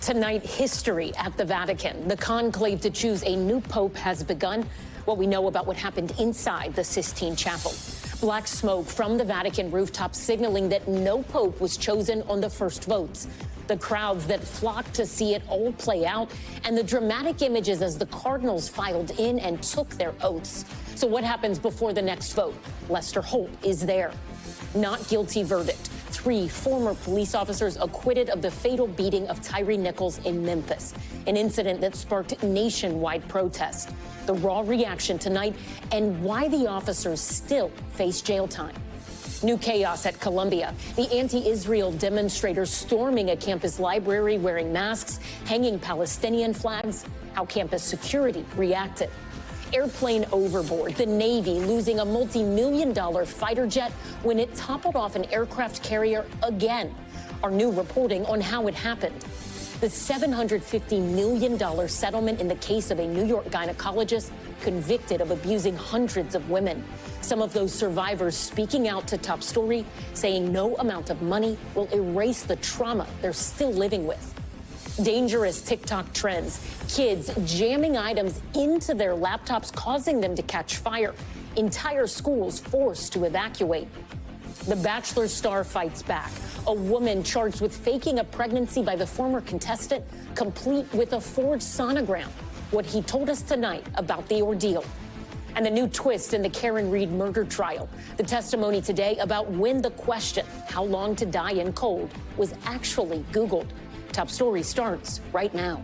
Tonight, history at the Vatican. The conclave to choose a new pope has begun. What we know about what happened inside the Sistine Chapel. Black smoke from the Vatican rooftop signaling that no pope was chosen on the first votes. The crowds that flocked to see it all play out, and the dramatic images as the cardinals filed in and took their oaths. So what happens before the next vote? Lester Holt is there. Not guilty verdict. 3 former police officers acquitted of the fatal beating of Tyre Nichols in Memphis, an incident that sparked nationwide protest. The raw reaction tonight and why the officers still face jail time. New chaos at Columbia. The anti-Israel demonstrators storming a campus library wearing masks, hanging Palestinian flags. How campus security reacted. Airplane overboard. The Navy losing a multi-million-dollar fighter jet when it toppled off an aircraft carrier again. Our new reporting on how it happened. The $750 million settlement in the case of a New York gynecologist convicted of abusing hundreds of women. Some of those survivors speaking out to Top Story, saying no amount of money will erase the trauma they're still living with. Dangerous TikTok trends. Kids jamming items into their laptops, causing them to catch fire. Entire schools forced to evacuate. The Bachelor star fights back. A woman charged with faking a pregnancy by the former contestant, complete with a forged sonogram. What he told us tonight about the ordeal. And the new twist in the Karen Reed murder trial. The testimony today about when the question, how long to die in cold, was actually Googled. Top Story starts right now.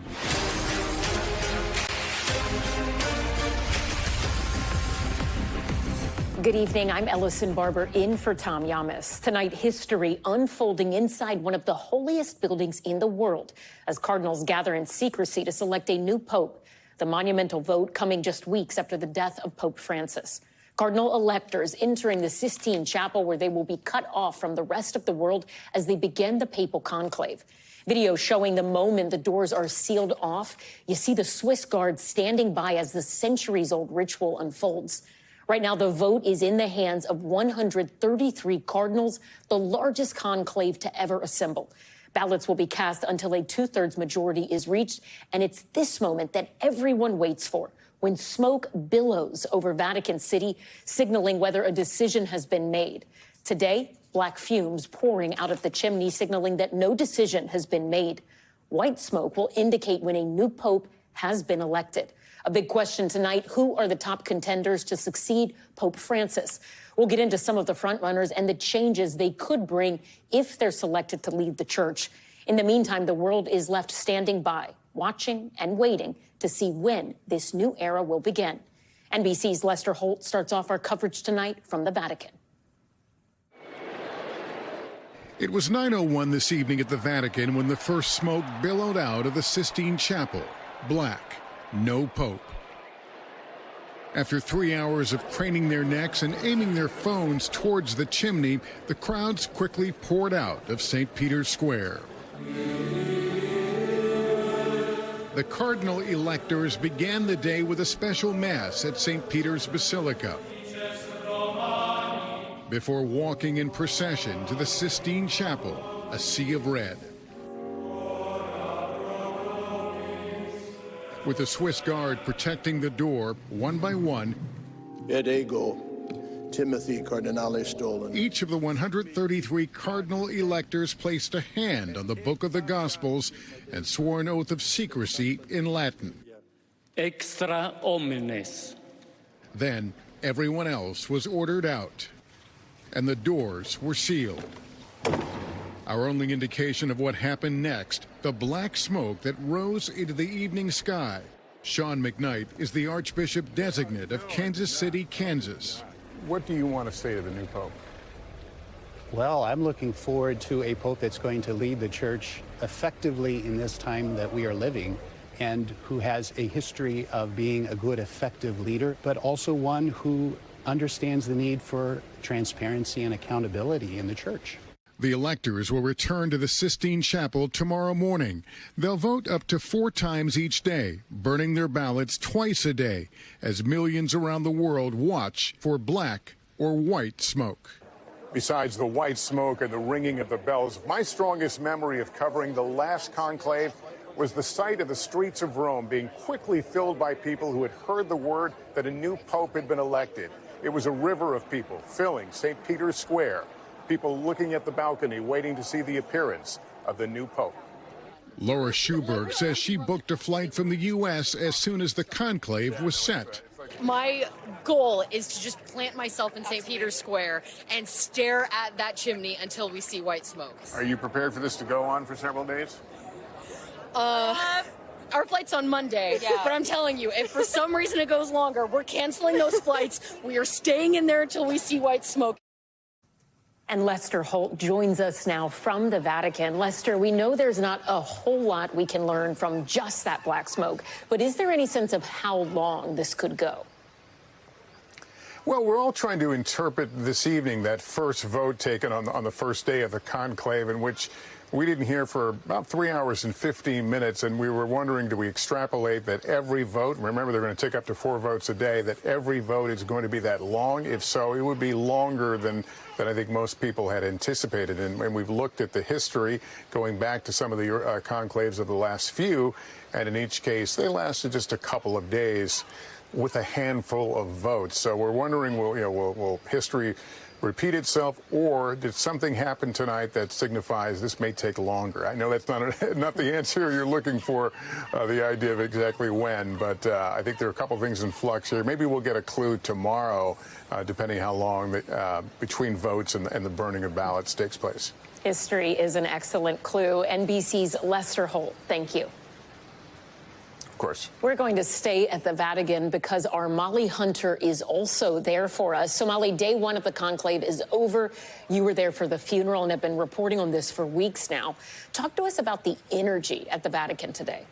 Good evening. I'm Ellison Barber in for Tom Llamas. Tonight, history unfolding inside one of the holiest buildings in the world as cardinals gather in secrecy to select a new pope. The monumental vote coming just weeks after the death of Pope Francis. Cardinal electors entering the Sistine Chapel where they will be cut off from the rest of the world as they begin the papal conclave. Video showing the moment the doors are sealed off. You see the Swiss guards standing by as the centuries-old ritual unfolds. Right now, the vote is in the hands of 133 cardinals, the largest conclave to ever assemble. Ballots will be cast until a 2/3 majority is reached, and it's this moment that everyone waits for, when smoke billows over Vatican City, signaling whether a decision has been made. Today, black fumes pouring out of the chimney, signaling that no decision has been made. White smoke will indicate when a new pope has been elected. A big question tonight, who are the top contenders to succeed Pope Francis? We'll get into some of the frontrunners and the changes they could bring if they're selected to lead the church. In the meantime, the world is left standing by, watching and waiting to see when this new era will begin. NBC's Lester Holt starts off our coverage tonight from the Vatican. It was 9:01 this evening at the Vatican when the first smoke billowed out of the Sistine Chapel. Black, no pope. After 3 hours of craning their necks and aiming their phones towards the chimney, the crowds quickly poured out of St. Peter's Square. The cardinal electors began the day with a special mass at St. Peter's Basilica before walking in procession to the Sistine Chapel, a sea of red. With the Swiss guard protecting the door, one by one, Ed ego, Timothy Cardinale Stolen. Each of the 133 cardinal electors placed a hand on the book of the Gospels and swore an oath of secrecy in Latin. Extra omnes. Then everyone else was ordered out, and the doors were sealed. Our only indication of what happened next, the black smoke that rose into the evening sky. Sean McKnight is the Archbishop Designate of Kansas City, Kansas. What do you want to say to the new pope? Well, I'm looking forward to a pope that's going to lead the church effectively in this time that we are living, and who has a history of being a good, effective leader, but also one who understands the need for transparency and accountability in the church. The electors will return to the Sistine Chapel tomorrow morning. They'll vote up to 4 times each day, burning their ballots twice a day, as millions around the world watch for black or white smoke. Besides the white smoke and the ringing of the bells, my strongest memory of covering the last conclave was the sight of the streets of Rome being quickly filled by people who had heard the word that a new pope had been elected. It was a river of people filling St. Peter's Square, people looking at the balcony waiting to see the appearance of the new pope. Laura Schuberg says she booked a flight from the U.S. as soon as the conclave was set. My goal is to just plant myself in St. Peter's Square and stare at that chimney until we see white smoke. Are you prepared for this to go on for several days? Our flight's on Monday, but I'm telling you, if for some reason it goes longer, we're canceling those flights. We are staying in there until we see white smoke. And Lester Holt joins us now from the Vatican. Lester, we know there's not a whole lot we can learn from just that black smoke, but is there any sense of how long this could go? Well, we're all trying to interpret this evening that first vote taken on the first day of the conclave, in which we didn't hear for about 3 hours and 15 minutes, and we were wondering, do we extrapolate that every vote, remember they're going to take up to 4 votes a day, that every vote is going to be that long? If so, it would be longer than I think most people had anticipated. And we've looked at the history going back to some of the conclaves of the last few, and in each case, they lasted just a couple of days with a handful of votes. So we're wondering, will history repeat itself, or did something happen tonight that signifies this may take longer? I know that's not the answer you're looking for, the idea of exactly when, but I think there are a couple things in flux here. Maybe we'll get a clue tomorrow, depending how long between votes and the burning of ballots takes place. History is an excellent clue. NBC's Lester Holt, thank you. Of course. We're going to stay at the Vatican because our Molly Hunter is also there for us. So, Molly, day one of the conclave is over. You were there for the funeral and have been reporting on this for weeks now. Talk to us about the energy at the Vatican today.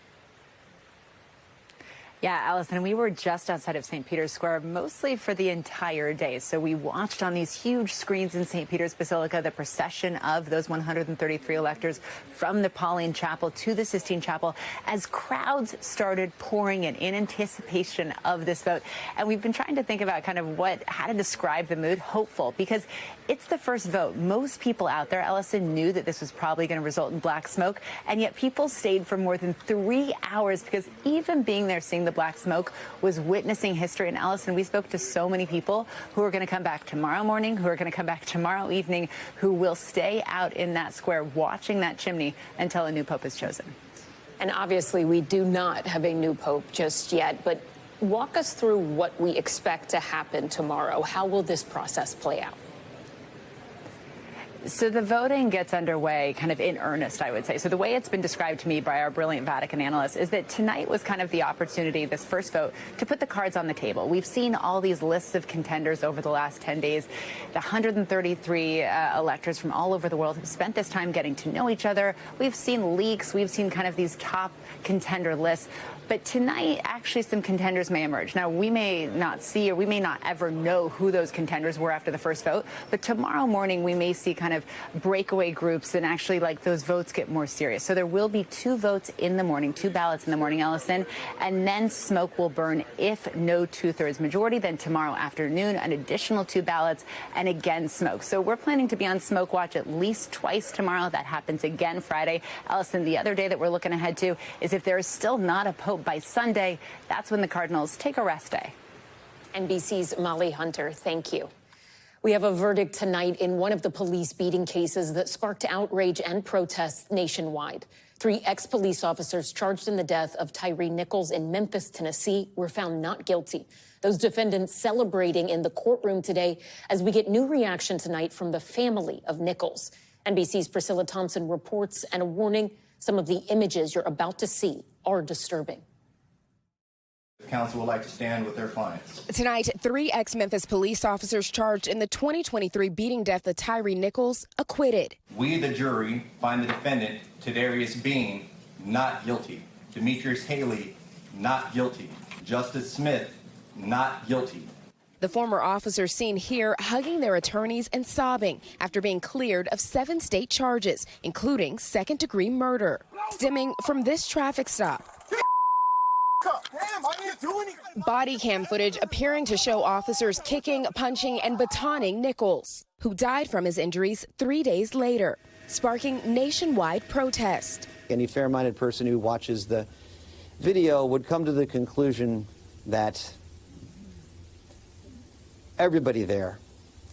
Yeah, Allison, we were just outside of St. Peter's Square mostly for the entire day. So we watched on these huge screens in St. Peter's Basilica the procession of those 133 electors from the Pauline Chapel to the Sistine Chapel as crowds started pouring in anticipation of this vote. And we've been trying to think about kind of how to describe the mood. Hopeful, because it's the first vote. Most people out there, Allison, knew that this was probably going to result in black smoke, and yet people stayed for more than 3 hours because even being there seeing the black smoke was witnessing history. And Allison, we spoke to so many people who are going to come back tomorrow morning, who are going to come back tomorrow evening, who will stay out in that square watching that chimney until a new pope is chosen. And obviously we do not have a new pope just yet, but walk us through what we expect to happen tomorrow. How will this process play out? So the voting gets underway kind of in earnest, I would say. So the way it's been described to me by our brilliant Vatican analysts is that tonight was kind of the opportunity, this first vote, to put the cards on the table. We've seen all these lists of contenders over the last 10 days. The 133 electors from all over the world have spent this time getting to know each other. We've seen leaks. We've seen kind of these top contender lists. But tonight, actually, some contenders may emerge. Now, we may not see or we may not ever know who those contenders were after the first vote. But tomorrow morning, we may see kind of breakaway groups and actually like those votes get more serious. So there will be 2 votes in the morning, 2 ballots in the morning, Allison, and then smoke will burn if no 2/3 majority. Then tomorrow afternoon, an additional 2 ballots and again smoke. So we're planning to be on smoke watch at least twice tomorrow. That happens again Friday. Allison, the other day that we're looking ahead to is if there is still not a pope by Sunday, that's when the Cardinals take a rest day. NBC's Molly Hunter, thank you. We have a verdict tonight in one of the police beating cases that sparked outrage and protests nationwide. 3 ex-police officers charged in the death of Tyre Nichols in Memphis, Tennessee, were found not guilty. Those defendants celebrating in the courtroom today as we get new reaction tonight from the family of Nichols. NBC's Priscilla Thompson reports, and a warning, some of the images you're about to see are disturbing. Counsel would like to stand with their clients. Tonight, 3 ex-Memphis police officers charged in the 2023 beating death of Tyre Nichols acquitted. We, the jury, find the defendant, Tadarius Bean, not guilty. Demetrius Haley, not guilty. Justice Smith, not guilty. The former officers seen here hugging their attorneys and sobbing after being cleared of 7 state charges, including second-degree murder. Stemming from this traffic stop. Body cam footage appearing to show officers kicking, punching, and batoning Nichols, who died from his injuries 3 days later, sparking nationwide protest. Any fair-minded person who watches the video would come to the conclusion that everybody there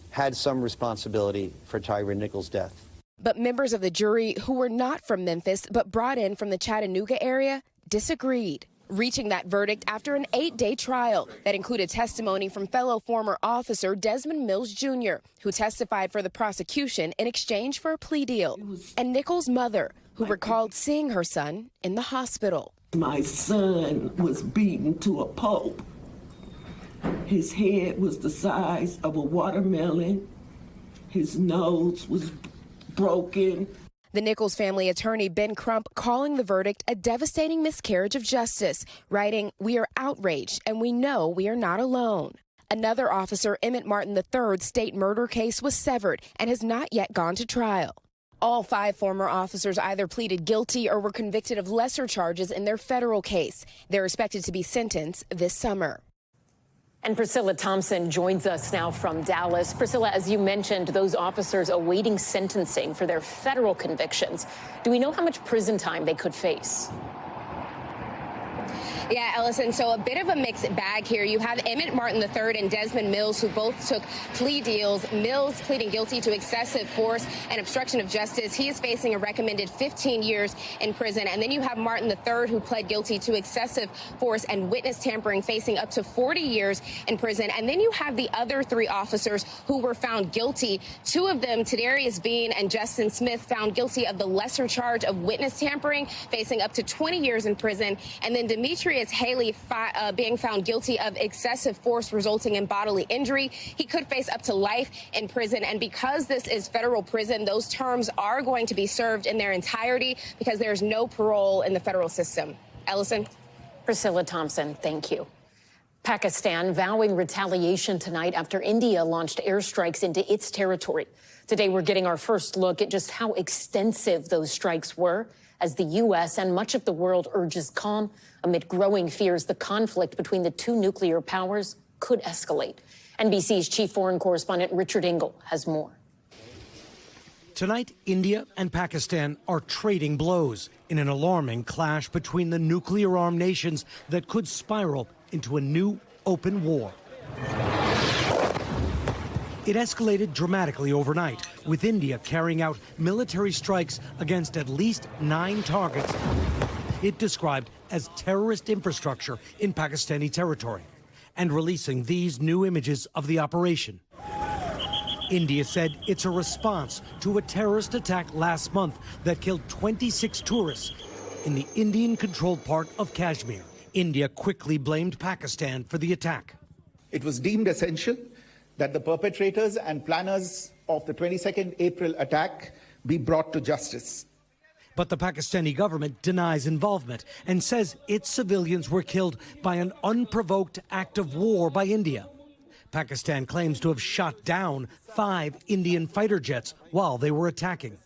had some responsibility for Tyre Nichols' death. But members of the jury who were not from Memphis but brought in from the Chattanooga area disagreed, reaching that verdict after an 8-day trial that included testimony from fellow former officer Desmond Mills Jr., who testified for the prosecution in exchange for a plea deal, and Nichols' mother, who recalled seeing her son in the hospital. My son was beaten to a pulp. His head was the size of a watermelon. His nose was broken. The Nichols family attorney, Ben Crump, calling the verdict a devastating miscarriage of justice, writing, "We are outraged and we know we are not alone." Another officer, Emmett Martin III's state murder case was severed and has not yet gone to trial. All 5 former officers either pleaded guilty or were convicted of lesser charges in their federal case. They're expected to be sentenced this summer. And Priscilla Thompson joins us now from Dallas. Priscilla, as you mentioned, those officers awaiting sentencing for their federal convictions. Do we know how much prison time they could face? Yeah, Ellison, so a bit of a mixed bag here. You have Emmett Martin III and Desmond Mills, who both took plea deals. Mills pleading guilty to excessive force and obstruction of justice. He is facing a recommended 15 years in prison. And then you have Martin III, who pled guilty to excessive force and witness tampering, facing up to 40 years in prison. And then you have the other 3 officers who were found guilty. 2 of them, Tadarius Bean and Justin Smith, found guilty of the lesser charge of witness tampering, facing up to 20 years in prison. And then Demetrius Haley being found guilty of excessive force resulting in bodily injury. He could face up to life in prison. And because this is federal prison, those terms are going to be served in their entirety because there's no parole in the federal system. Ellison? Priscilla Thompson, thank you. Pakistan vowing retaliation tonight after India launched airstrikes into its territory. Today, we're getting our first look at just how extensive those strikes were as the U.S. and much of the world urges calm amid growing fears the conflict between the 2 nuclear powers could escalate. NBC's chief foreign correspondent Richard Engel has more. Tonight, India and Pakistan are trading blows in an alarming clash between the nuclear-armed nations that could spiral into a new open war. It escalated dramatically overnight, with India carrying out military strikes against at least 9 targets it described as terrorist infrastructure in Pakistani territory, and releasing these new images of the operation. India said it's a response to a terrorist attack last month that killed 26 tourists in the Indian-controlled part of Kashmir. India quickly blamed Pakistan for the attack. It was deemed essential that the perpetrators and planners of the 22nd April attack be brought to justice. But the Pakistani government denies involvement and says its civilians were killed by an unprovoked act of war by India. Pakistan claims to have shot down 5 Indian fighter jets while they were attacking.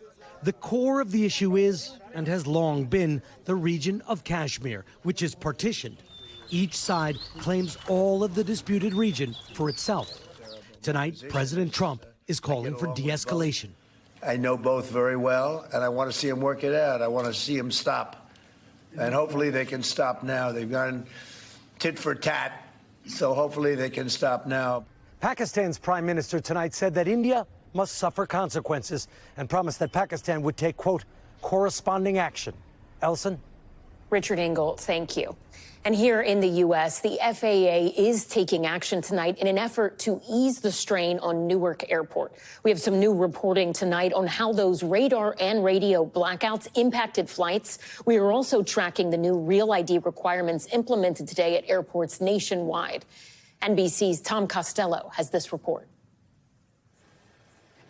The core of the issue is, and has long been, the region of Kashmir, which is partitioned. Each side claims all of the disputed region for itself. Tonight, President Trump is calling for de-escalation. I know both very well, and I want to see them work it out. I want to see them stop. And hopefully they can stop now. They've gone tit for tat, so hopefully they can stop now. Pakistan's prime minister tonight said that India must suffer consequences and promised that Pakistan would take, quote, corresponding action. Ellison? Richard Engel, thank you. And here in the U.S., the FAA is taking action tonight in an effort to ease the strain on Newark Airport. We have some new reporting tonight on how those radar and radio blackouts impacted flights. We are also tracking the new Real ID requirements implemented today at airports nationwide. NBC's Tom Costello has this report.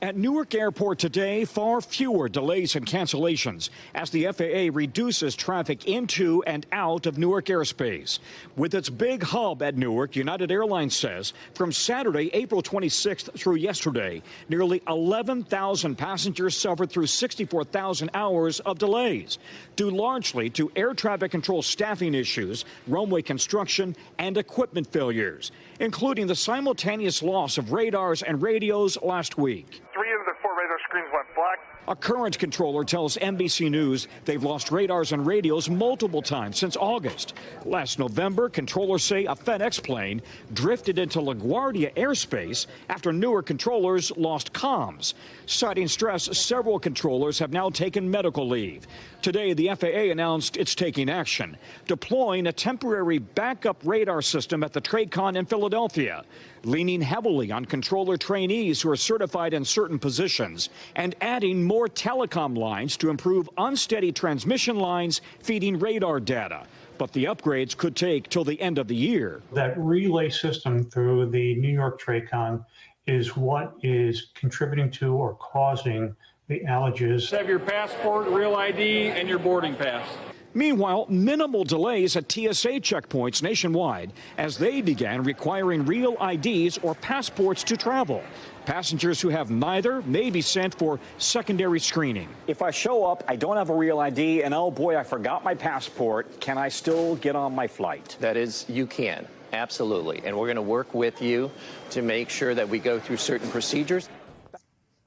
At Newark Airport today, far fewer delays and cancellations as the FAA reduces traffic into and out of Newark airspace. With its big hub at Newark, United Airlines says from Saturday, April 26th through yesterday, nearly 11,000 passengers suffered through 64,000 hours of delays, due largely to air traffic control staffing issues, runway construction, and equipment failures, including the simultaneous loss of radars and radios last week. 3 of the 4 radar screens went black. A current controller tells NBC News they've lost radars and radios multiple times since August. Last November, controllers say a FedEx plane drifted into LaGuardia airspace after Newark controllers lost comms. Citing stress, several controllers have now taken medical leave. Today, the FAA announced it's taking action, deploying a temporary backup radar system at the TradeCon in Philadelphia, leaning heavily on controller trainees who are certified in certain positions, and adding more telecom lines to improve unsteady transmission lines feeding radar data. But the upgrades could take till the end of the year. That relay system through the New York TradeCon is what is contributing to or causing the outages. Have your passport, real ID, and your boarding pass. Meanwhile, minimal delays at TSA checkpoints nationwide as they began requiring real IDs or passports to travel. Passengers who have neither may be sent for secondary screening. If I show up, I don't have a real ID, and oh boy, I forgot my passport, can I still get on my flight? That is, you can, absolutely. And we're going to work with you to make sure that we go through certain procedures.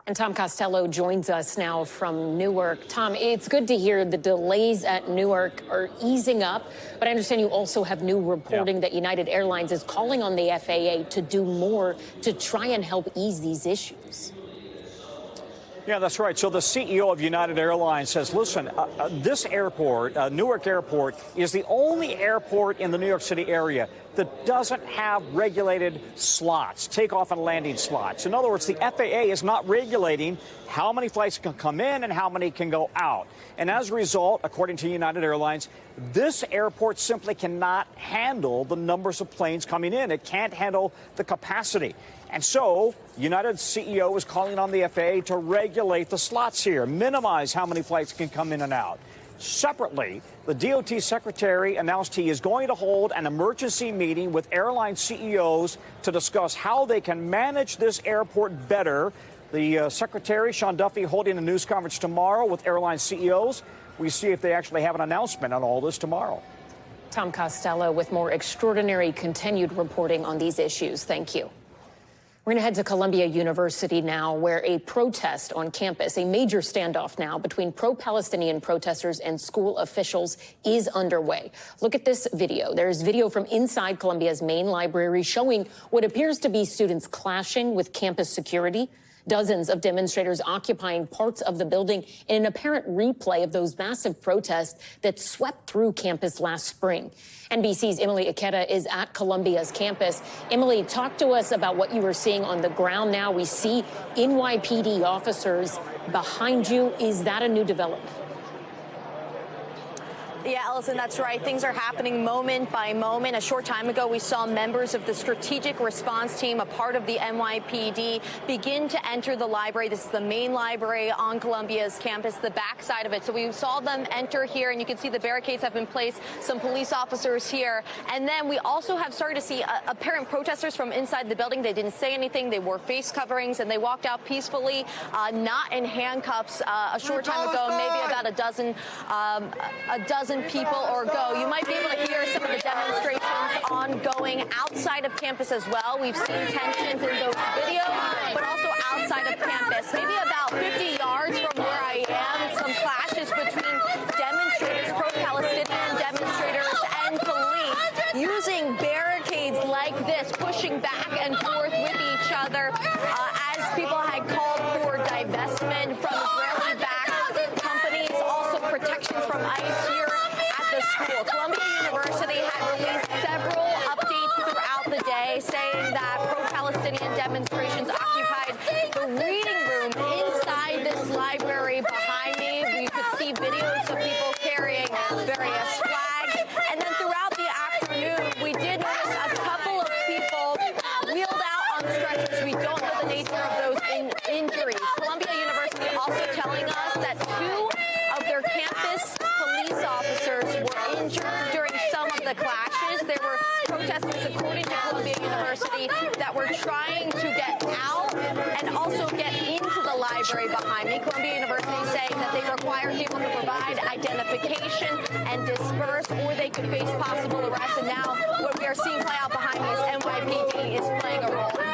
And Tom Costello joins us now from Newark. Tom, it's good to hear the delays at Newark are easing up, but I understand you also have new reporting that United Airlines is calling on the FAA to do more to try and help ease these issues. Yeah, that's right. So the CEO of United Airlines says, listen, this airport, Newark Airport, is the only airport in the New York City area that doesn't have regulated slots, takeoff and landing slots. In other words, the FAA is not regulating how many flights can come in and how many can go out. And as a result, according to United Airlines, this airport simply cannot handle the numbers of planes coming in. It can't handle the capacity. And so United's CEO is calling on the FAA to regulate the slots here, minimize how many flights can come in and out. Separately, the DOT secretary announced he is going to hold an emergency meeting with airline CEOs to discuss how they can manage this airport better. The secretary, Sean Duffy, holding a news conference tomorrow with airline CEOs. We see if they actually have an announcement on all this tomorrow. Tom Costello with more extraordinary continued reporting on these issues. Thank you. We're going to head to Columbia University now, where a protest on campus, a major standoff now between pro-Palestinian protesters and school officials, is underway. Look at this video. There's video from inside Columbia's main library showing what appears to be students clashing with campus security. Dozens of demonstrators occupying parts of the building in an apparent replay of those massive protests that swept through campus last spring. NBC's Emily Ikeda is at Columbia's campus. Emily, talk to us about what you were seeing on the ground now. We see NYPD officers behind you. Is that a new development? Yeah, Allison, that's right. Things are happening moment by moment. A short time ago, we saw members of the strategic response team, a part of the NYPD, begin to enter the library. This is the main library on Columbia's campus, the back side of it. So we saw them enter here, and you can see the barricades have been placed, some police officers here. And then we also have started to see apparent protesters from inside the building. They didn't say anything. They wore face coverings, and they walked out peacefully, not in handcuffs. A short time ago, maybe about a dozen people or go. You might be able to hear some of the demonstrations ongoing outside of campus as well. We've seen tensions in those videos, but also outside of campus. Maybe about 50 yards from where I am, some clashes between demonstrators, pro-Palestinian demonstrators, and police using barricades like this, pushing back and forth with each other as people had called for divestment from Israeli-backed companies, also protections from ICE here at the school. Columbia University had released several updates throughout the day saying that pro-Palestinian demonstrations occupied the reading room inside this library behind me. You could see videos of people carrying various flags. And then throughout the afternoon, we did notice a couple of people wheeled out on stretchers. We don't know the nature of those injuries. Columbia University also telling us that 2 of their campus police officers were injured during some of the clashes. There were protesters, according to Columbia University, that were trying to get out and also get into the library behind me. Columbia University saying that they require people to provide identification and disperse, or they could face possible arrest. And now what we are seeing play out behind me is NYPD is playing a role in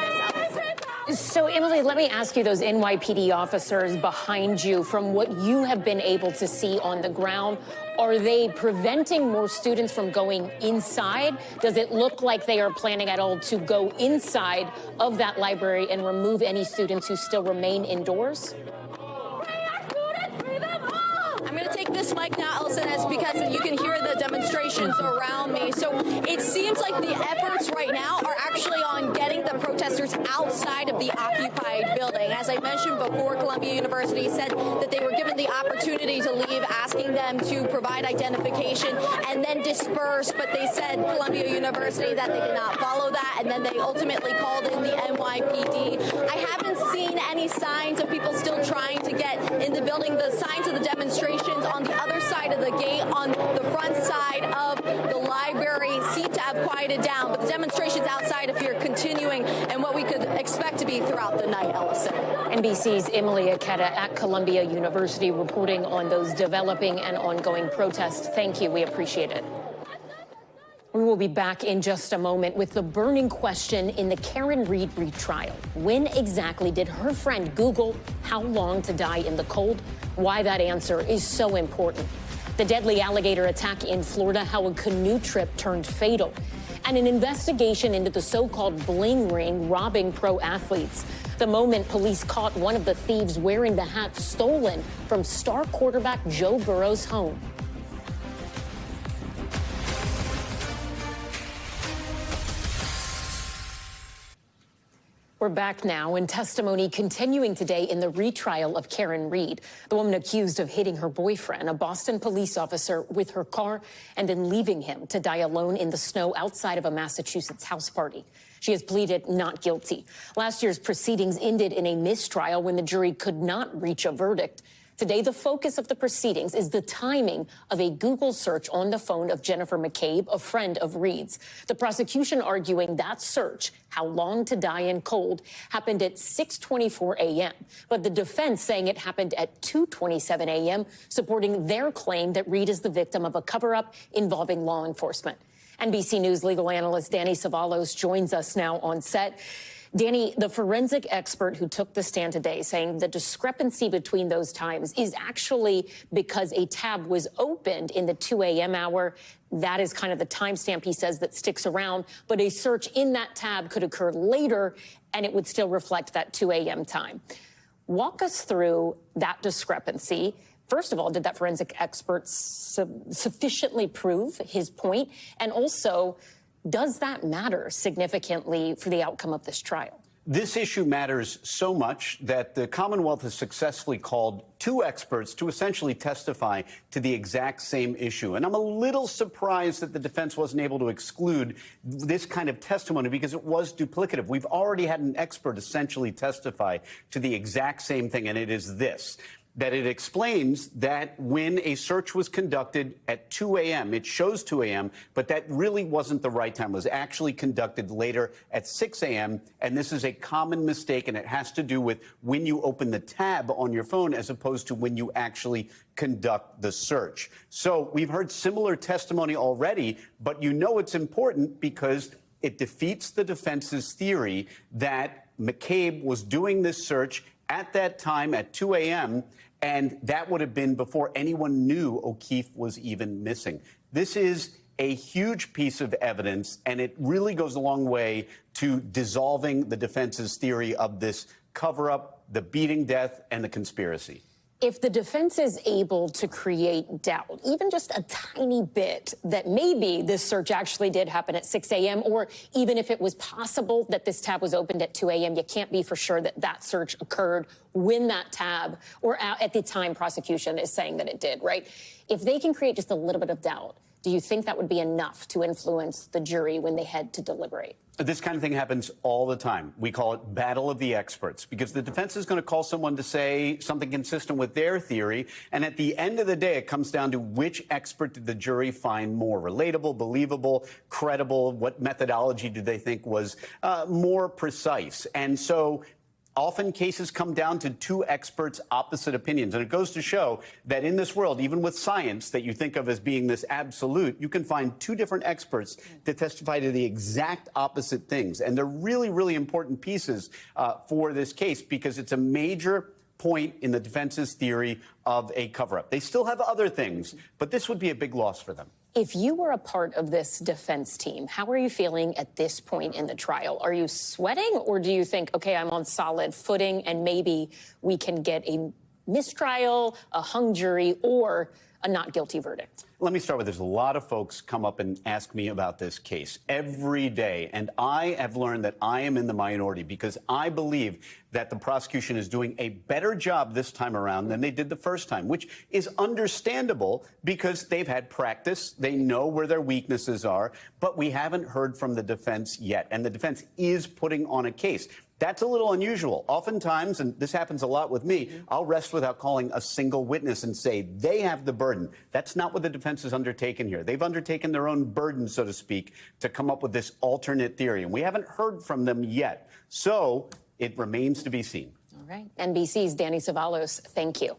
this. So, Emily, Haley, let me ask you, those NYPD officers behind you, from what you have been able to see on the ground, are they preventing more students from going inside? Does it look like they are planning at all to go inside of that library and remove any students who still remain indoors? I'm going to take this mic now, Ellison, because you can hear the demonstrations around me. So it seems like the efforts right now are actually on getting the protesters outside of the occupied building. As I mentioned before, Columbia University said that they were given the opportunity to leave, asking them to provide identification and then disperse. But they said, Columbia University, that they did not follow that. And then they ultimately called in the NYPD. I haven't seen any signs of people still trying to get in the building. The signs of the demonstrations on the other side of the gate, on the front side of the library, seem to have quieted down. But the demonstrations outside of here continuing, and what we could expect to be throughout the night, Ellison. NBC's Emily Aketa at Columbia University reporting on those developing and ongoing protests. Thank you. We appreciate it. We will be back in just a moment with the burning question in the Karen Reed retrial. When exactly did her friend Google how long to die in the cold? Why that answer is so important. The deadly alligator attack in Florida, how a canoe trip turned fatal. And an investigation into the so-called bling ring robbing pro athletes. The moment police caught one of the thieves wearing the hat stolen from star quarterback Joe Burrow's home. We're back now, and testimony continuing today in the retrial of Karen Reed, the woman accused of hitting her boyfriend, a Boston police officer, with her car and then leaving him to die alone in the snow outside of a Massachusetts house party. She has pleaded not guilty. Last year's proceedings ended in a mistrial when the jury could not reach a verdict. Today, the focus of the proceedings is the timing of a Google search on the phone of Jennifer McCabe, a friend of Reed's. The prosecution arguing that search, how long to die in cold, happened at 6:24 a.m., but the defense saying it happened at 2:27 a.m., supporting their claim that Reed is the victim of a cover-up involving law enforcement. NBC News legal analyst Danny Savalos joins us now on set. Danny, the forensic expert who took the stand today, saying the discrepancy between those times is actually because a tab was opened in the 2 a.m. hour. That is kind of the timestamp, he says, that sticks around. But a search in that tab could occur later, and it would still reflect that 2 a.m. time. Walk us through that discrepancy. First of all, did that forensic expert sufficiently prove his point? And also, does that matter significantly for the outcome of this trial? This issue matters so much that the Commonwealth has successfully called two experts to essentially testify to the exact same issue. And I'm a little surprised that the defense wasn't able to exclude this kind of testimony because it was duplicative. We've already had an expert essentially testify to the exact same thing, and it is this: that it explains that when a search was conducted at 2 a.m., it shows 2 a.m., but that really wasn't the right time. It was actually conducted later at 6 a.m., and this is a common mistake, and it has to do with when you open the tab on your phone as opposed to when you actually conduct the search. So we've heard similar testimony already, but you know it's important because it defeats the defense's theory that McCabe was doing this search at that time at 2 a.m., and that would have been before anyone knew O'Keefe was even missing. This is a huge piece of evidence, and it really goes a long way to dissolving the defense's theory of this cover-up, the beating death, and the conspiracy. If the defense is able to create doubt, even just a tiny bit, that maybe this search actually did happen at 6 a.m., or even if it was possible that this tab was opened at 2 a.m., you can't be for sure that that search occurred when that tab, or at the time prosecution is saying that it did, right? If they can create just a little bit of doubt, do you think that would be enough to influence the jury when they head to deliberate? This kind of thing happens all the time. We call it battle of the experts, because the defense is going to call someone to say something consistent with their theory. And at the end of the day, it comes down to which expert did the jury find more relatable, believable, credible? What methodology do they think was more precise? And so Often cases come down to two experts' opposite opinions. And it goes to show that in this world, even with science that you think of as being this absolute, you can find two different experts to testify to the exact opposite things. And they're really, really important pieces for this case because it's a major point in the defense's theory of a cover-up. They still have other things, but this would be a big loss for them. If you were a part of this defense team, how are you feeling at this point in the trial? Are you sweating, or do you think, okay, I'm on solid footing and maybe we can get a mistrial, a hung jury, or a not guilty verdict? Let me start with there's a lot of folks come up and ask me about this case every day. And I have learned that I am in the minority because I believe that the prosecution is doing a better job this time around than they did the first time, which is understandable because they've had practice. They know where their weaknesses are. But we haven't heard from the defense yet. And the defense is putting on a case. That's a little unusual. Oftentimes, and this happens a lot with me, I'll rest without calling a single witness and say they have the burden. That's not what the defense has undertaken here. They've undertaken their own burden, so to speak, to come up with this alternate theory. And we haven't heard from them yet. So it remains to be seen. All right. NBC's Danny Savalos, thank you.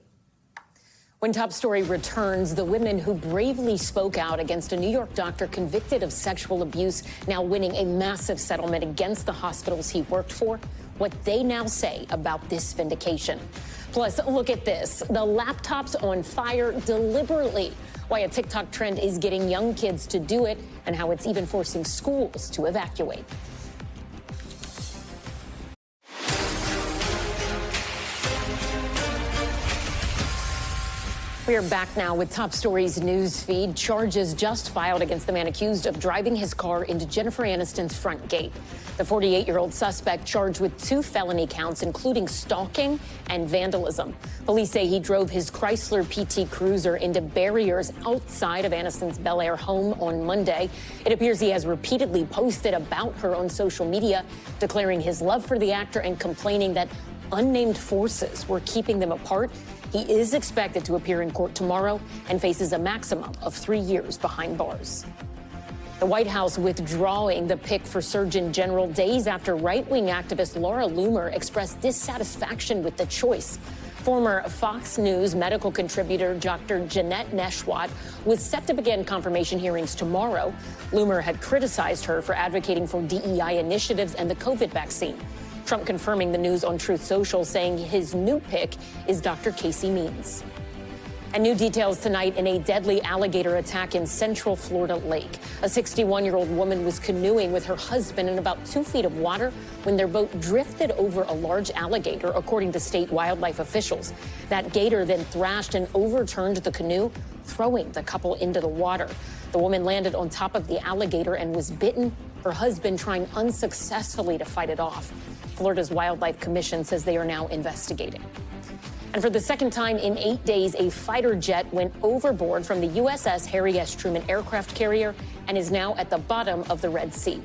When Top Story returns, the women who bravely spoke out against a New York doctor convicted of sexual abuse now winning a massive settlement against the hospitals he worked for, what they now say about this vindication. Plus, look at this. The laptops on fire deliberately. Why a TikTok trend is getting young kids to do it and how it's even forcing schools to evacuate. We are back now with Top Story's news feed. Charges just filed against the man accused of driving his car into Jennifer Aniston's front gate. The 48-year-old suspect charged with 2 felony counts, including stalking and vandalism. Police say he drove his Chrysler PT Cruiser into barriers outside of Aniston's Bel Air home on Monday. It appears he has repeatedly posted about her on social media, declaring his love for the actor and complaining that unnamed forces were keeping them apart. He is expected to appear in court tomorrow and faces a maximum of 3 years behind bars. The White House withdrawing the pick for Surgeon General days after right-wing activist Laura Loomer expressed dissatisfaction with the choice. Former Fox News medical contributor Dr. Jeanette Neshwat was set to begin confirmation hearings tomorrow. Loomer had criticized her for advocating for DEI initiatives and the COVID vaccine. Trump confirming the news on Truth Social, saying his new pick is Dr. Casey Means. And new details tonight in a deadly alligator attack in Central Florida Lake. A 61-year-old woman was canoeing with her husband in about 2 feet of water when their boat drifted over a large alligator, according to state wildlife officials. That gator then thrashed and overturned the canoe, throwing the couple into the water. The woman landed on top of the alligator and was bitten, her husband trying unsuccessfully to fight it off. Florida's Wildlife Commission says they are now investigating. And for the second time in 8 days, a fighter jet went overboard from the USS Harry S. Truman aircraft carrier and is now at the bottom of the Red Sea.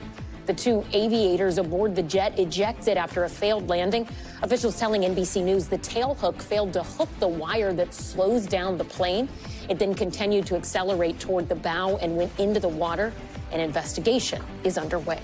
The 2 aviators aboard the jet ejected after a failed landing. Officials telling NBC News the tailhook failed to hook the wire that slows down the plane. It then continued to accelerate toward the bow and went into the water. An investigation is underway.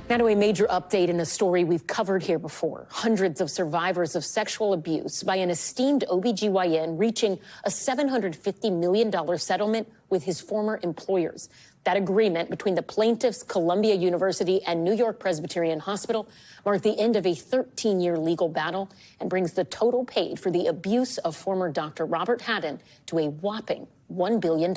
Now to a major update in a story we've covered here before. Hundreds of survivors of sexual abuse by an esteemed OBGYN reaching a $750 million settlement with his former employers. That agreement between the plaintiffs, Columbia University, and New York Presbyterian Hospital marked the end of a 13-year legal battle and brings the total paid for the abuse of former Dr. Robert Haddon to a whopping $1 billion.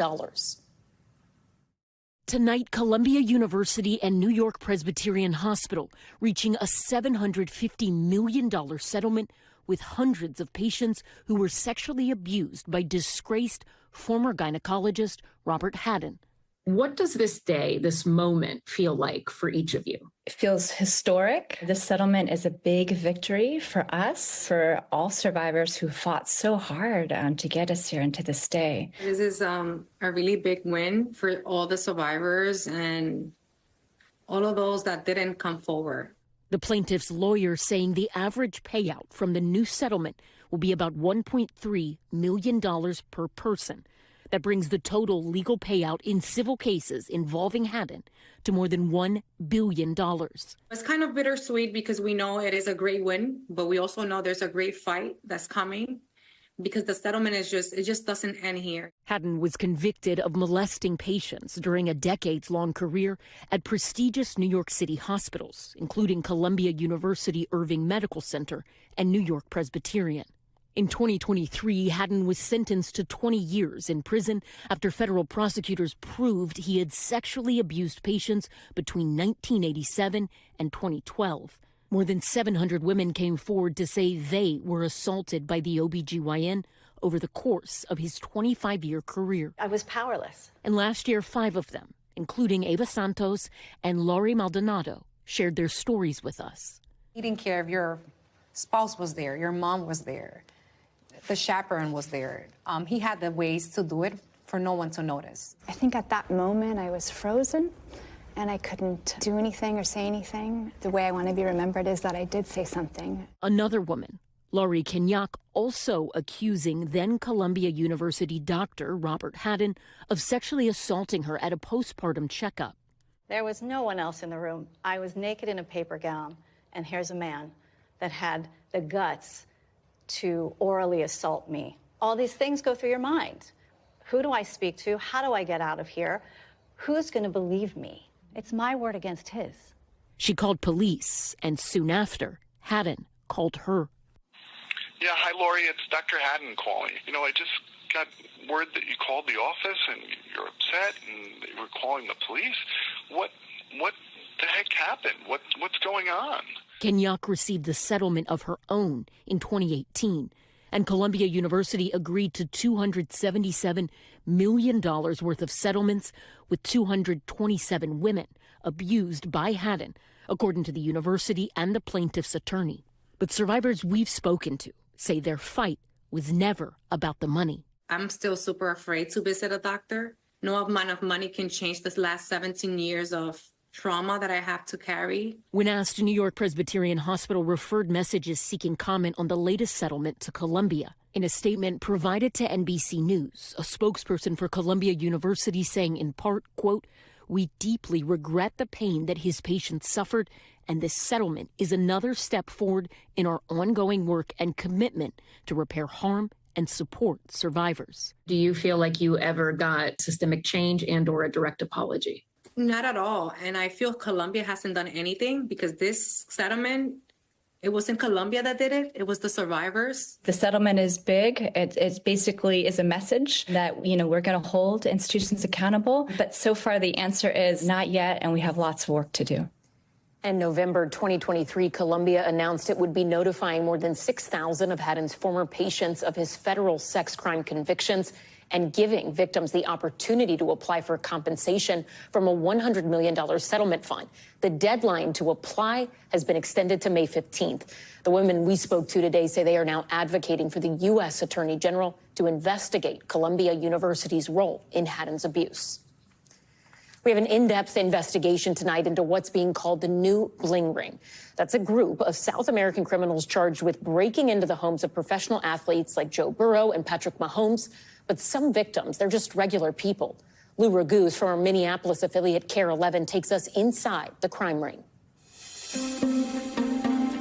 Tonight, Columbia University and New York Presbyterian Hospital reaching a $750 million settlement with hundreds of patients who were sexually abused by disgraced former gynecologist Robert Haddon. What does this day, this moment, feel like for each of you? It feels historic. This settlement is a big victory for us, for all survivors who fought so hard to get us here and to this day. This is a really big win for all the survivors and all of those that didn't come forward. The plaintiff's lawyer saying the average payout from the new settlement will be about $1.3 million per person. That brings the total legal payout in civil cases involving Haddon to more than $1 billion. It's kind of bittersweet because we know it is a great win, but we also know there's a great fight that's coming because the settlement it just doesn't end here. Haddon was convicted of molesting patients during a decades-long career at prestigious New York City hospitals, including Columbia University Irving Medical Center and New York Presbyterian. In 2023, Haddon was sentenced to 20 years in prison after federal prosecutors proved he had sexually abused patients between 1987 and 2012. More than 700 women came forward to say they were assaulted by the OBGYN over the course of his 25-year career. I was powerless. And last year, 5 of them, including Eva Santos and Laurie Maldonado, shared their stories with us. Taking care of your spouse was there, your mom was there, the chaperone was there. He had the ways to do it for no one to notice. I think at that moment I was frozen and I couldn't do anything or say anything. The way I want to be remembered is that I did say something. Another woman, Laurie Kenyak, also accusing then Columbia University doctor Robert Haddon of sexually assaulting her at a postpartum checkup. There was no one else in the room. I was naked in a paper gown, and here's a man that had the guts to orally assault me. All these things go through your mind. Who do I speak to? How do I get out of here? Who's going to believe me? It's my word against his. She called police, and soon after, Haddon called her. Yeah, hi, Laurie. It's Dr. Haddon calling. You know, I just got word that you called the office and you're upset and you were calling the police. What the heck happened? What's going on? Kenyak received the settlement of her own in 2018, and Columbia University agreed to $277 million worth of settlements with 227 women abused by Haddon, according to the university and the plaintiff's attorney. But survivors we've spoken to say their fight was never about the money. I'm still super afraid to visit a doctor. No amount of money can change this last 17 years of trauma that I have to carry. When asked, New York Presbyterian Hospital referred messages seeking comment on the latest settlement to Columbia. In a statement provided to NBC News, a spokesperson for Columbia University saying in part, quote, "We deeply regret the pain that his patients suffered, and this settlement is another step forward in our ongoing work and commitment to repair harm and support survivors." Do you feel like you ever got systemic change and or a direct apology? Not at all. And I feel Columbia hasn't done anything because this settlement, it wasn't Columbia that did it. It was the survivors. The settlement is big. It basically is a message that, we're going to hold institutions accountable. But so far, the answer is not yet, and we have lots of work to do. In November 2023, Columbia announced it would be notifying more than 6,000 of Haddon's former patients of his federal sex crime convictions and giving victims the opportunity to apply for compensation from a $100 million settlement fund. The deadline to apply has been extended to May 15th. The women we spoke to today say they are now advocating for the U.S. Attorney General to investigate Columbia University's role in Haddon's abuse. We have an in-depth investigation tonight into what's being called the new bling ring. That's a group of South American criminals charged with breaking into the homes of professional athletes like Joe Burrow and Patrick Mahomes. But some victims, they're just regular people. Lou Raguse from our Minneapolis affiliate KARE 11 takes us inside the crime ring.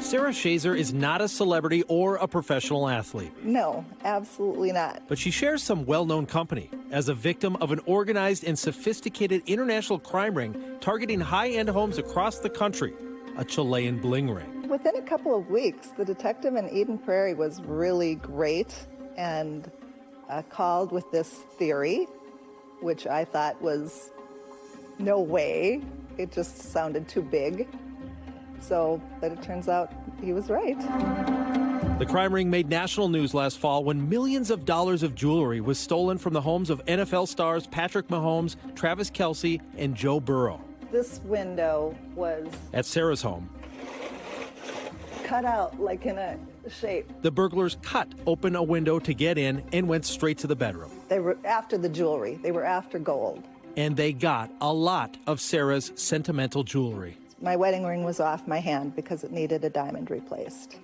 Sarah Shazer is not a celebrity or a professional athlete. No, absolutely not. But she shares some well-known company as a victim of an organized and sophisticated international crime ring targeting high-end homes across the country, a Chilean bling ring. Within a couple of weeks, the detective in Eden Prairie was really great and called with this theory, which I thought was no way. It just sounded too big. But it turns out he was right. The crime ring made national news last fall when millions of dollars of jewelry was stolen from the homes of NFL stars Patrick Mahomes, Travis Kelce, and Joe Burrow. This window was at Sarah's home, cut out like in a shape. The burglars cut open a window to get in and went straight to the bedroom. They were after the jewelry. They were after gold. And they got a lot of Sarah's sentimental jewelry. My wedding ring was off my hand because it needed a diamond replaced.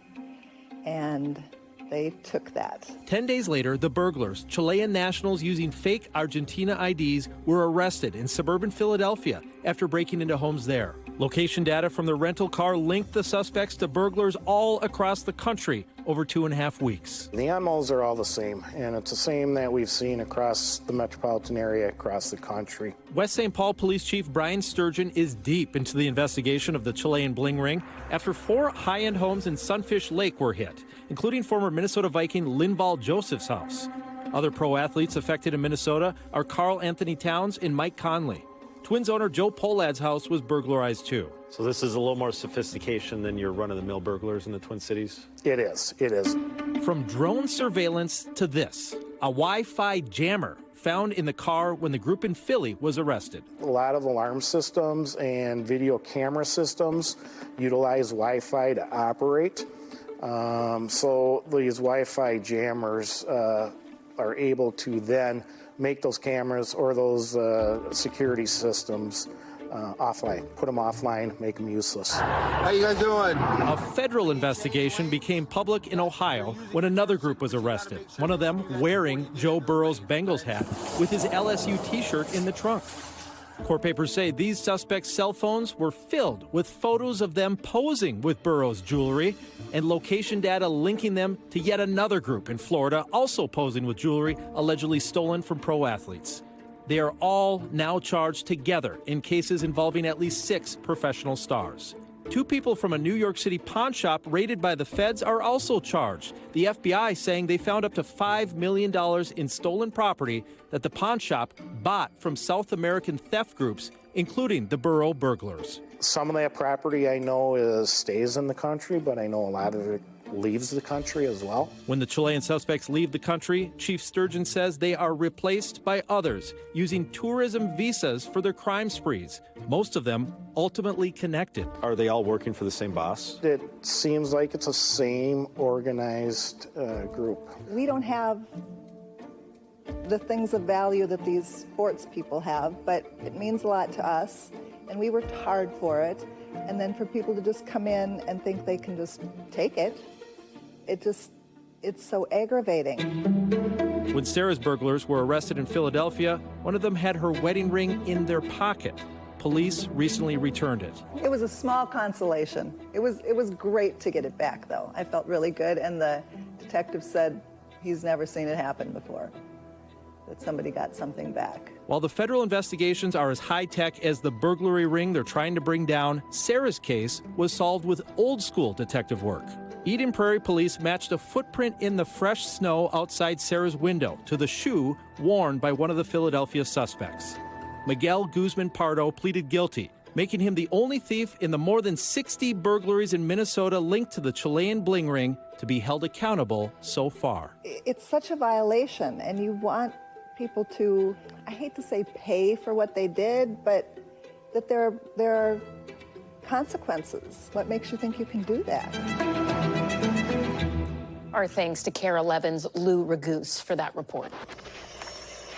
And they took that. 10 days later, the burglars, Chilean nationals using fake Argentina IDs, were arrested in suburban Philadelphia after breaking into homes there. Location data from the rental car linked the suspects to burglars all across the country over 2.5 weeks. The MOs are all the same, and it's the same that we've seen across the metropolitan area, across the country. West St. Paul Police Chief Brian Sturgeon is deep into the investigation of the Chilean bling ring after 4 high-end homes in Sunfish Lake were hit, including former Minnesota Viking Linval Joseph's house. Other pro athletes affected in Minnesota are Carl Anthony Towns and Mike Conley. Twins owner Joe Polad's house was burglarized too. So this is a little more sophistication than your run-of-the-mill burglars in the Twin Cities? It is. It is. From drone surveillance to this, a Wi-Fi jammer found in the car when the group in Philly was arrested. A lot of alarm systems and video camera systems utilize Wi-Fi to operate. So these Wi-Fi jammers are able to then make those cameras or those security systems offline, put them offline, make them useless. How you guys doing? A federal investigation became public in Ohio when another group was arrested, one of them wearing Joe Burrow's Bengals hat with his LSU t-shirt in the trunk. Court papers say these suspects' cell phones were filled with photos of them posing with Burrow's jewelry and location data linking them to yet another group in Florida also posing with jewelry allegedly stolen from pro athletes. They are all now charged together in cases involving at least 6 professional stars. 2 people from a New York City pawn shop raided by the feds are also charged. The FBI saying they found up to $5 million in stolen property that the pawn shop bought from South American theft groups, including the Burrow burglars. Some of that property I know stays in the country, but I know a lot of it leaves the country as well. When the Chilean suspects leave the country, Chief Sturgeon says they are replaced by others using tourism visas for their crime sprees, most of them ultimately connected. Are they all working for the same boss? It seems like it's the same organized group. We don't have the things of value that these sports people have, but it means a lot to us, and we worked hard for it. And then for people to just come in and think they can just take it, it's so aggravating. When Sarah's burglars were arrested in Philadelphia, one of them had her wedding ring in their pocket. Police recently returned it. It was a small consolation. It was great to get it back, though. I felt really good, and the detective said he's never seen it happen before, that somebody got something back. While the federal investigations are as high-tech as the burglary ring they're trying to bring down, Sarah's case was solved with old-school detective work. Eden Prairie police matched a footprint in the fresh snow outside Sarah's window to the shoe worn by one of the Philadelphia suspects. Miguel Guzman Pardo pleaded guilty, making him the only thief in the more than 60 burglaries in Minnesota linked to the Chilean bling ring to be held accountable so far. It's such a violation, and you want people to, I hate to say pay for what they did, but that there are consequences. What makes you think you can do that? Our thanks to KARE 11's Lou Raguse for that report.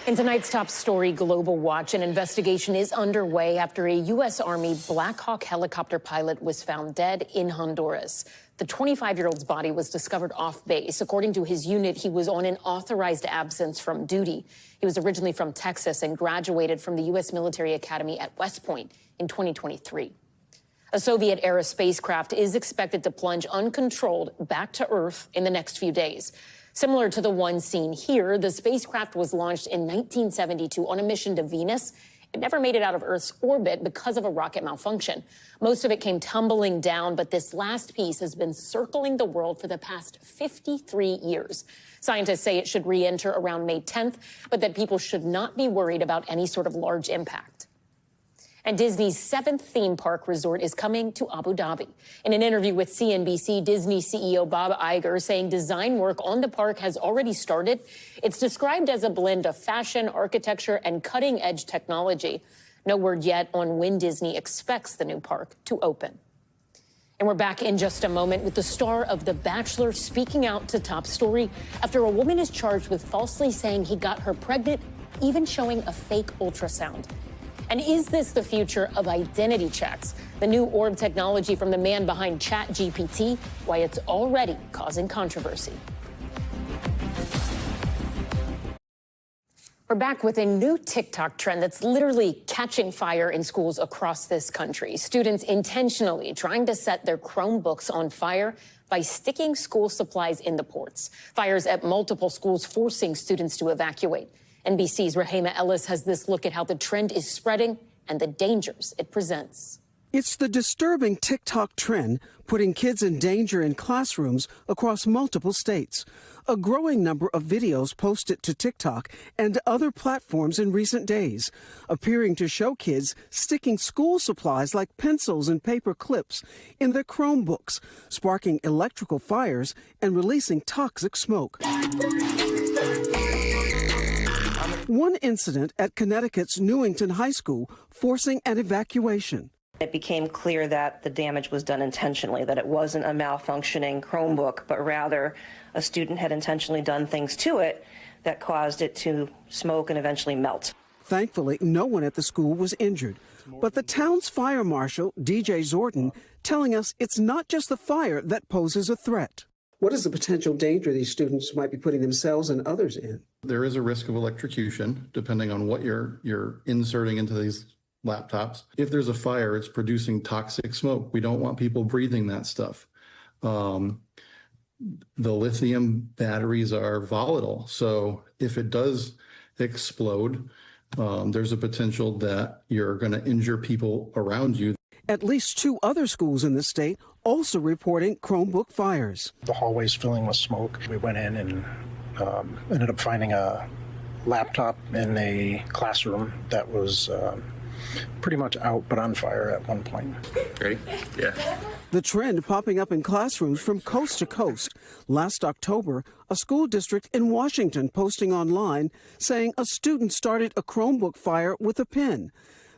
In tonight's top story, Global Watch, an investigation is underway after a U.S. Army Black Hawk helicopter pilot was found dead in Honduras. The 25-year-old's body was discovered off base. According to his unit, he was on an authorized absence from duty. He was originally from Texas and graduated from the U.S. Military Academy at West Point in 2023. A Soviet-era spacecraft is expected to plunge uncontrolled back to Earth in the next few days. Similar to the one seen here, the spacecraft was launched in 1972 on a mission to Venus. It never made it out of Earth's orbit because of a rocket malfunction. Most of it came tumbling down, but this last piece has been circling the world for the past 53 years. Scientists say it should re-enter around May 10th, but that people should not be worried about any sort of large impact. And Disney's 7th theme park resort is coming to Abu Dhabi. In an interview with CNBC, Disney CEO Bob Iger saying design work on the park has already started. It's described as a blend of fashion, architecture, and cutting-edge technology. No word yet on when Disney expects the new park to open. And we're back in just a moment with the star of The Bachelor speaking out to Top Story after a woman is charged with falsely saying he got her pregnant, even showing a fake ultrasound. And is this the future of identity checks? The new orb technology from the man behind ChatGPT, why it's already causing controversy. We're back with a new TikTok trend that's literally catching fire in schools across this country. Students intentionally trying to set their Chromebooks on fire by sticking school supplies in the ports. Fires at multiple schools forcing students to evacuate. NBC's Rahema Ellis has this look at how the trend is spreading and the dangers it presents. It's the disturbing TikTok trend putting kids in danger in classrooms across multiple states. A growing number of videos posted to TikTok and other platforms in recent days, appearing to show kids sticking school supplies like pencils and paper clips in their Chromebooks, sparking electrical fires and releasing toxic smoke. One incident at Connecticut's Newington High School forcing an evacuation. It became clear that the damage was done intentionally, that it wasn't a malfunctioning Chromebook, but rather a student had intentionally done things to it that caused it to smoke and eventually melt. Thankfully, no one at the school was injured. But the town's fire marshal, DJ Zorton, telling us it's not just the fire that poses a threat. What is the potential danger these students might be putting themselves and others in? There is a risk of electrocution, depending on what you're inserting into these laptops. If there's a fire, it's producing toxic smoke. We don't want people breathing that stuff. The lithium batteries are volatile, so if it does explode, there's a potential that you're going to injure people around you. At least 2 other schools in the state also reporting Chromebook fires. The hallways filling with smoke. We went in and ended up finding a laptop in a classroom that was pretty much out but on fire at one point. Ready? Yeah. The trend popping up in classrooms from coast to coast. Last October, a school district in Washington posting online saying a student started a Chromebook fire with a pen.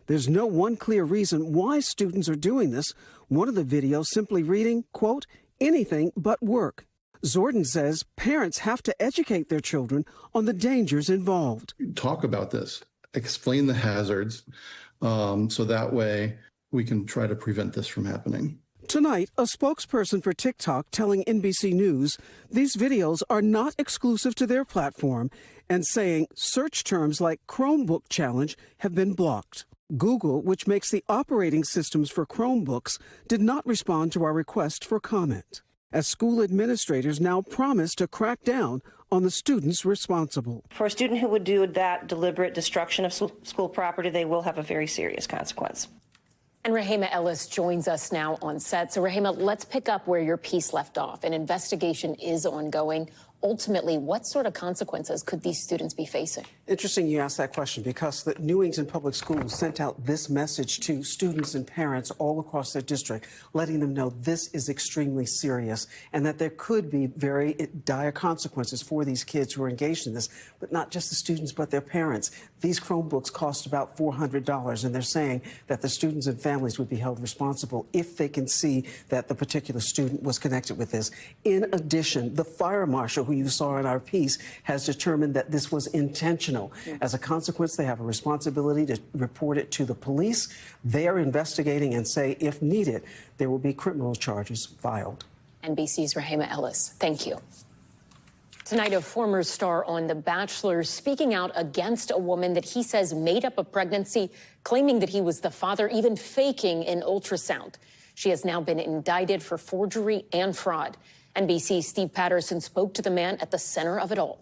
There's no one clear reason why students are doing this. One of the videos simply reading, quote, anything but work. Zorton says parents have to educate their children on the dangers involved. Talk about this. Explain the hazards so that way we can try to prevent this from happening. Tonight, a spokesperson for TikTok telling NBC News these videos are not exclusive to their platform and saying search terms like Chromebook challenge have been blocked. Google, which makes the operating systems for Chromebooks, did not respond to our request for comment, as school administrators now promise to crack down on the students responsible. For a student who would do that deliberate destruction of school property, they will have a very serious consequence. And Rahema Ellis joins us now on set. So, Rahema, let's pick up where your piece left off. An investigation is ongoing. Ultimately, what sort of consequences could these students be facing? Interesting you asked that question, because the Newington Public Schools sent out this message to students and parents all across their district, letting them know this is extremely serious and that there could be very dire consequences for these kids who are engaged in this, but not just the students, but their parents. These Chromebooks cost about $400, and they're saying that the students and families would be held responsible if they can see that the particular student was connected with this. In addition, the fire marshal, who you saw in our piece, has determined that this was intentional. As a consequence, they have a responsibility to report it to the police. They are investigating and say, if needed, there will be criminal charges filed. NBC's Rahema Ellis, thank you. Tonight, a former star on The Bachelor speaking out against a woman that he says made up a pregnancy, claiming that he was the father, even faking an ultrasound. She has now been indicted for forgery and fraud. NBC's Steve Patterson spoke to the man at the center of it all.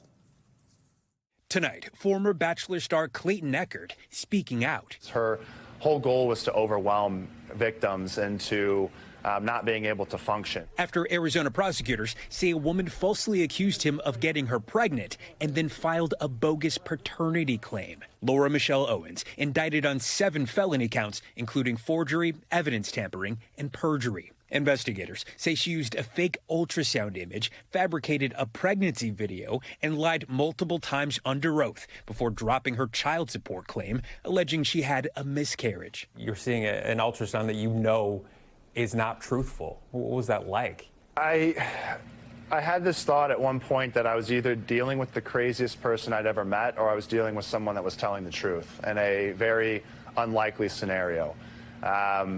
Tonight, former Bachelor star Clayton Echard speaking out. Her whole goal was to overwhelm victims into not being able to function. After Arizona prosecutors say a woman falsely accused him of getting her pregnant and then filed a bogus paternity claim. Laura Michelle Owens indicted on 7 felony counts, including forgery, evidence tampering, and perjury. Investigators say she used a fake ultrasound image, fabricated a pregnancy video, and lied multiple times under oath before dropping her child support claim, alleging she had a miscarriage. You're seeing an ultrasound that you know is not truthful. What was that like? I had this thought at one point that I was either dealing with the craziest person I'd ever met, or I was dealing with someone that was telling the truth in a very unlikely scenario.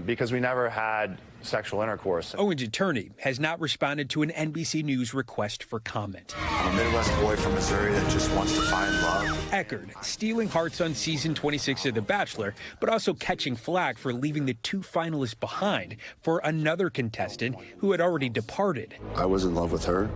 because we never had sexual intercourse. Owen's attorney has not responded to an NBC News request for comment. I'm a Midwest boy from Missouri that just wants to find love. Eckerd stealing hearts on season 26 of The Bachelor, but also catching flack for leaving the two finalists behind for another contestant who had already departed. I was in love with her.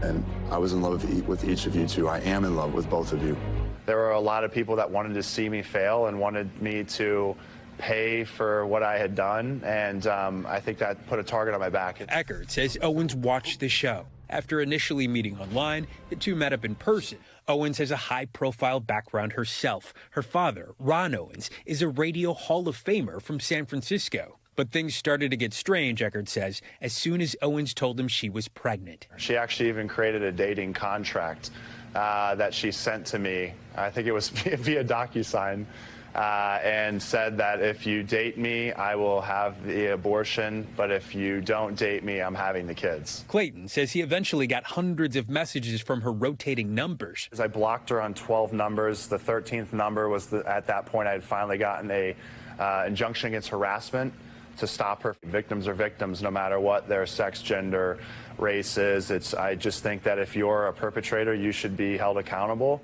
And I was in love with each of you two. I am in love with both of you. There were a lot of people that wanted to see me fail and wanted me to pay for what I had done, and I think that put a target on my back. Eckerd says Owens watched the show. After initially meeting online, the two met up in person. Owens has a high-profile background herself. Her father, Ron Owens, is a Radio Hall of Famer from San Francisco. But things started to get strange, Eckerd says, as soon as Owens told him she was pregnant. She actually even created a dating contract that she sent to me. I think it was via DocuSign. And said that if you date me, I will have the abortion, but if you don't date me, I'm having the kids. Clayton says he eventually got hundreds of messages from her rotating numbers. I blocked her on 12 numbers. The 13th number was, at that point, I had finally gotten a injunction against harassment to stop her. Victims are victims, no matter what their sex, gender, race is. I just think that if you're a perpetrator, you should be held accountable.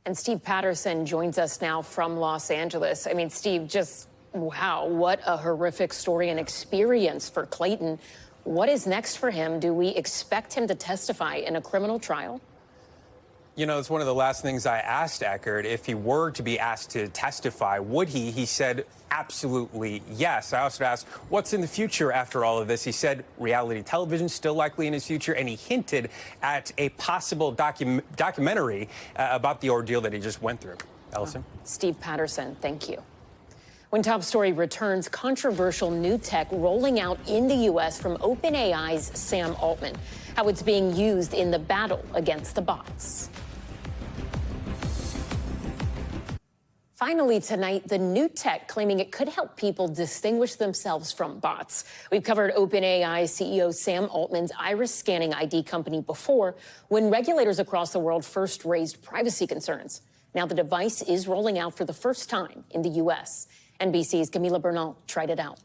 And Steve Patterson joins us now from Los Angeles. I mean, Steve, just wow, what a horrific story and experience for Clayton. What is next for him? Do we expect him to testify in a criminal trial? You know, it's one of the last things I asked Eckerd. If he were to be asked to testify, would he? He said absolutely yes. I also asked, what's in the future after all of this? He said reality television still likely in his future, and he hinted at a possible documentary about the ordeal that he just went through. Ellison? Steve Patterson, thank you. When Top Story returns, controversial new tech rolling out in the U.S. from OpenAI's Sam Altman, how it's being used in the battle against the bots. Finally tonight, the new tech claiming it could help people distinguish themselves from bots. We've covered OpenAI CEO Sam Altman's iris-scanning ID company before, when regulators across the world first raised privacy concerns. Now the device is rolling out for the first time in the U.S. NBC's Camila Bernal tried it out.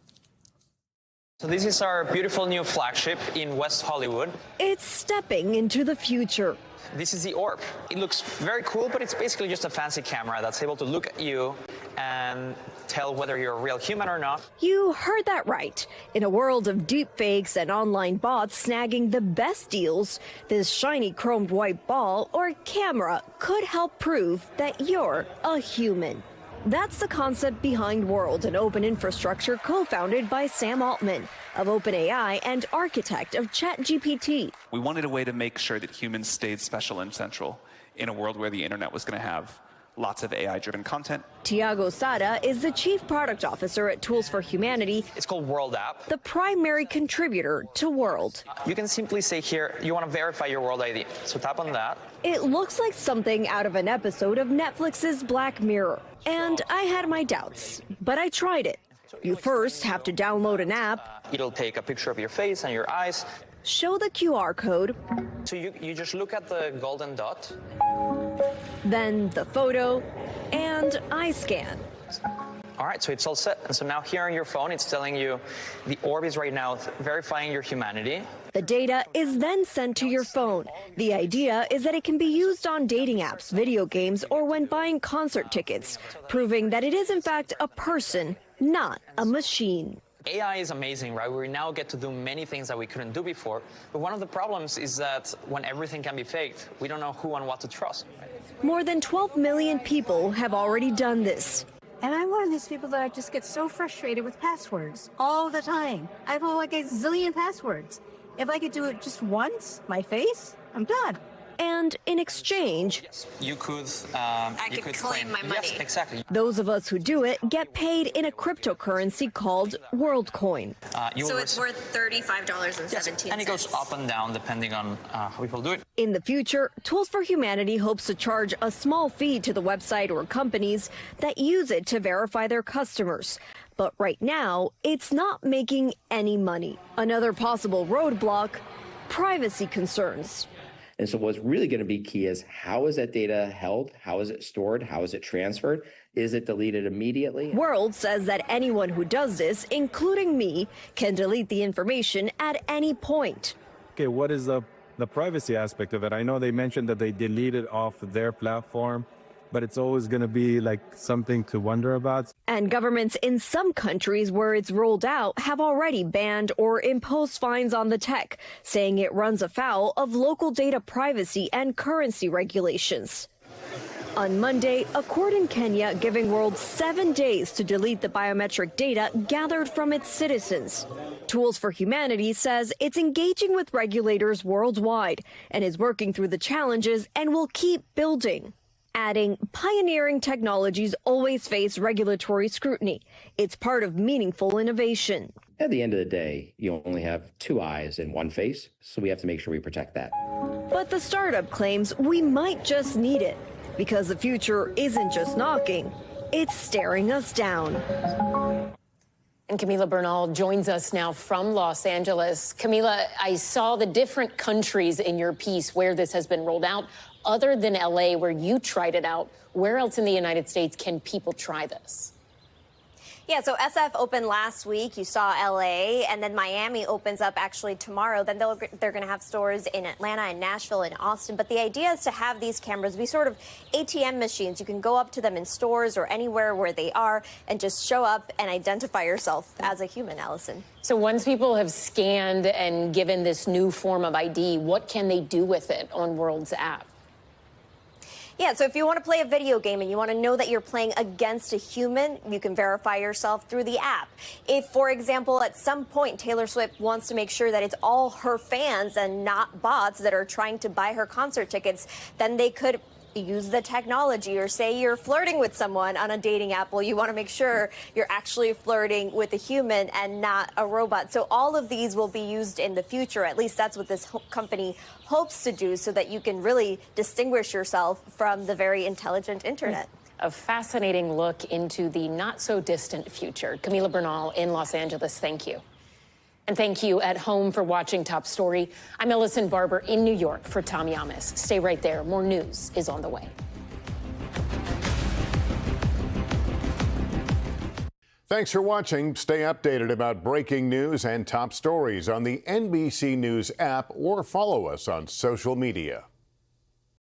So this is our beautiful new flagship in West Hollywood. It's stepping into the future. This is the Orb. It looks very cool, but it's basically just a fancy camera that's able to look at you and tell whether you're a real human or not. You heard that right. In a world of deepfakes and online bots snagging the best deals, this shiny chromed white ball or camera could help prove that you're a human. That's the concept behind World, an open infrastructure co-founded by Sam Altman of OpenAI and architect of ChatGPT. We wanted a way to make sure that humans stayed special and central in a world where the internet was going to have lots of AI-driven content. Tiago Sada is the chief product officer at Tools for Humanity. It's called World App. The primary contributor to World. You can simply say here, you want to verify your World ID. So tap on that. It looks like something out of an episode of Netflix's Black Mirror. And I had my doubts, but I tried it. You first have to download an app. It'll take a picture of your face and your eyes. Show the QR code. So you just look at the golden dot. Then the photo and eye scan. All right, so it's all set. And so now here on your phone, it's telling you the orb is right now verifying your humanity. The data is then sent to your phone. The idea is that it can be used on dating apps, video games, or when buying concert tickets, proving that it is in fact a person, not a machine. AI is amazing, right? We now get to do many things that we couldn't do before. But one of the problems is that when everything can be faked, we don't know who and what to trust. More than 12 million people have already done this. And I'm one of these people that just get so frustrated with passwords all the time. I have like a zillion passwords. If I could do it just once, my face, I'm done. And in exchange, you could claim my money. Yes, exactly. Those of us who do it get paid in a cryptocurrency called WorldCoin. So it's worth $35.17. Yes, and it goes up and down depending on how people do it. In the future, Tools for Humanity hopes to charge a small fee to the website or companies that use it to verify their customers. But right now, it's not making any money. Another possible roadblock, privacy concerns. And so what's really going to be key is how is that data held? How is it stored? How is it transferred? Is it deleted immediately? World says that anyone who does this, including me, can delete the information at any point. Okay, what is the privacy aspect of it? I know they mentioned that they deleted off their platform, but it's always going to be like something to wonder about. And governments in some countries where it's rolled out have already banned or imposed fines on the tech, saying it runs afoul of local data privacy and currency regulations. On Monday, a court in Kenya giving World 7 days to delete the biometric data gathered from its citizens. Tools for Humanity says it's engaging with regulators worldwide and is working through the challenges and will keep building. Adding, pioneering technologies always face regulatory scrutiny. It's part of meaningful innovation. At the end of the day, you only have 2 eyes and 1 face, so we have to make sure we protect that. But the startup claims we might just need it, because the future isn't just knocking, it's staring us down. And Camila Bernal joins us now from Los Angeles. Camila, I saw the different countries in your piece where this has been rolled out. Other than LA, where you tried it out, where else in the United States can people try this? Yeah, so SF opened last week. You saw LA, and then Miami opens up actually tomorrow. Then they're going to have stores in Atlanta and Nashville and Austin. But the idea is to have these cameras be sort of ATM machines. You can go up to them in stores or anywhere where they are and just show up and identify yourself as a human, Allison. So once people have scanned and given this new form of ID, what can they do with it on World's app? Yeah, so if you want to play a video game and you want to know that you're playing against a human, you can verify yourself through the app. If, for example, at some point Taylor Swift wants to make sure that it's all her fans and not bots that are trying to buy her concert tickets, then they could use the technology. Or say you're flirting with someone on a dating app, well, you want to make sure you're actually flirting with a human and not a robot. So all of these will be used in the future. At least that's what this company hopes to do, so that you can really distinguish yourself from the very intelligent internet. A fascinating look into the not so distant future. Camila Bernal in Los Angeles, thank you. And thank you at home for watching Top Story. I'm Ellison Barber in New York for Tom Llamas. Stay right there. More news is on the way. Thanks for watching. Stay updated about breaking news and top stories on the NBC News app or follow us on social media.